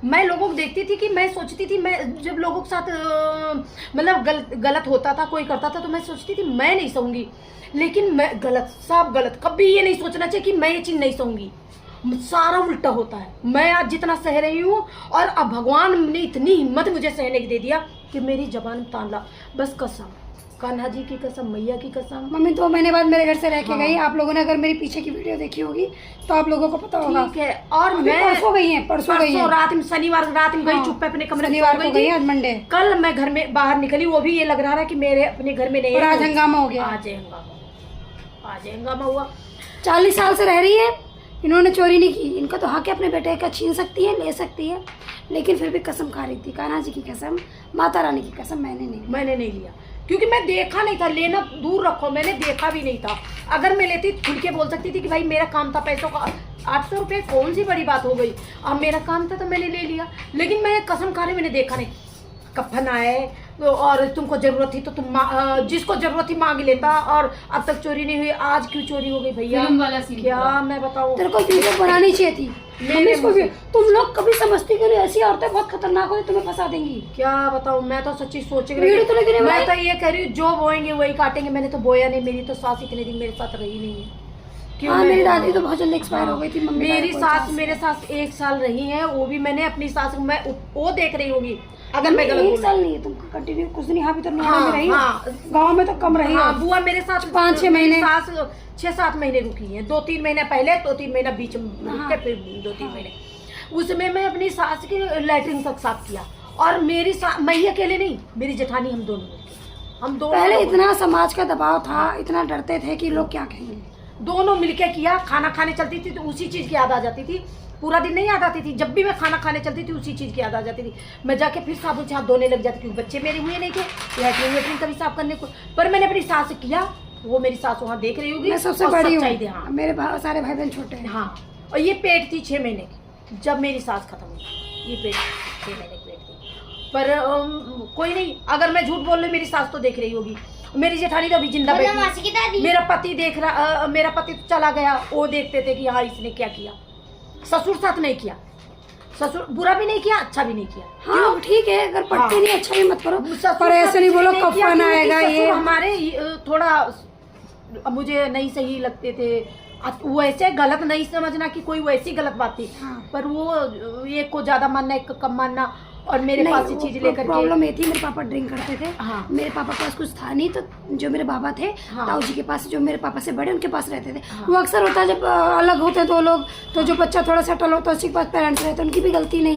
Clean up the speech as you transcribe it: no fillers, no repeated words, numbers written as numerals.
मैं लोगों को देखती थी कि मैं सोचती थी, मैं जब लोगों के साथ मतलब गलत होता था, कोई करता था, तो मैं सोचती थी मैं नहीं सहूँगी। लेकिन मैं गलत, सब गलत। कभी ये नहीं सोचना चाहिए कि मैं ये चीज़ नहीं सहूँगी। सारा उल्टा होता है। मैं आज जितना सह रही हूँ, और अब भगवान ने इतनी हिम्मत मुझे सहने की दे दिया कि मेरी जबान तान ला। बस कसम, कान्हा जी की कसम, मैया की कसम। मम्मी 2 महीने बाद मेरे घर से रह के गई। आप लोगों ने अगर मेरी पीछे की वीडियो देखी होगी तो आप लोगों को पता होगा। ठीक है। और मैं परसों गई है, परसों गई है, रात में, शनिवार रात में गई, चुप पे अपने कमरे में शनिवार को गई, आज मंडे। कल मैं घर में बाहर निकली, वो भी ये लग रहा है कि मेरे अपने घर में नहीं है। आज हंगामा हो गया। आज हंगामा हुआ। 40 साल से रह रही है, इन्होंने चोरी नहीं की। इनका तो हक है, अपने बेटे का छीन सकती है, ले सकती है, लेकिन फिर भी कसम खा रही थी। कान्हा जी की कसम, माता रानी की कसम, मैंने नहीं लिया। क्योंकि मैं देखा नहीं था, लेना दूर रखो, मैंने देखा भी नहीं था। अगर मैं लेती खुल के बोल सकती थी कि भाई मेरा काम था, पैसों का 800 रुपये कौन सी बड़ी बात हो गई। अब मेरा काम था तो मैंने ले लिया। लेकिन मैं कसम खा रही, मैंने देखा नहीं। कफन आए तो, और तुमको जरूरत थी तो तुम जिसको जरूरत थी मांग लेता, और अब तक चोरी नहीं हुई, आज क्यों चोरी हो गई भैया? क्या मैं बताऊं? तेरे को वीडियो बनानी चाहिए थी। तुम लोग कभी समझती क्यों नहीं? ऐसी औरतें बहुत खतरनाक होती, तुम्हें फंसा देंगी। क्या बताऊं, मैं तो सच्ची सोच रही हूँ। मैं तो ये कह रही हूँ, जो बोएंगे वही काटेंगे। मैंने तो बोया नहीं। मेरी तो सास इतने दिन मेरे साथ रही नहीं है। हाँ, मेरी दादी तो बहुत जल्दी एक्सपायर हो गई थी। मम्मी मेरी सास मेरे साथ 1 साल रही है, वो भी मैंने अपनी सास, मैं वो देख रही होगी अगर मैं गलत। 1 साल नहीं है, तुम कंटिन्यू कुछ दिन यहाँ भी तो में रही। गाँव में तो कम रही। बुआ मेरे साथ 5-6 महीने, सास 6-7 महीने रुकी है। 2-3 महीने पहले, 2-3 महीना बीच में, फिर 2-3 महीने। उसमें मैं अपनी सास की लैट्रिन तक साफ किया। और मेरी मैं ही अकेले नहीं, मेरी जेठानी, हम दोनों पहले इतना समाज का दबाव था, इतना डरते थे कि लोग क्या कहेंगे। दोनों मिलके किया। खाना खाने चलती थी तो उसी चीज की याद आ जाती थी। पूरा दिन नहीं याद आती थी। जब भी मैं खाना खाने चलती थी उसी चीज की याद आ जाती थी। मैं जाके फिर साबुन से हाथ धोने लग जाती, क्योंकि बच्चे मेरे हुए नहीं थे लैट्रिन कभी साफ करने को। पर मैंने अपनी सास से किया। वो मेरी सास वहाँ देख रही होगी। मैं सबसे बड़ी हूँ। हाँ, मेरे सारे भाई बहन छोटे हैं। हाँ, और ये पेट थी 6 महीने की जब मेरी सास खत्म हुई। ये पेट 6 महीने की पेट थी। पर कोई नहीं, अगर मैं झूठ बोल रही, मेरी सास तो देख रही होगी। मेरी जेठानी तो अभी जिंदा बैठी। मेरा पति देख रहा, मेरा पति तो चला गया, वो देखते थे कि हाँ इसने क्या किया। ससुर साथ नहीं किया, ससुर बुरा भी नहीं किया, अच्छा भी नहीं किया। हाँ ठीक है, अगर पट्टी हाँ। नहीं, अच्छा भी मत करो, पर ऐसे नहीं बोलो कफन आएगा। ये हमारे थोड़ा मुझे नहीं सही लगते थे। वैसे गलत नहीं समझना कि कोई वैसी गलत बात थी। हाँ। पर वो एक को ज्यादा मानना, एक को कम मानना, और मेरे पास ये चीज लेकर प्रॉब्लम ये थी, मेरे पापा ड्रिंक करते थे। हाँ। मेरे पापा पास कुछ था नहीं, तो जो मेरे बाबा थे, हाँ। ताऊ जी के पास, जो मेरे पापा से बड़े, उनके पास रहते थे। हाँ। वो अक्सर होता है जब अलग होते हैं 2 लोग, तो जो बच्चा थोड़ा सेटल होता है उसके पास पेरेंट्स रहते हैं, उनकी भी गलती नहीं।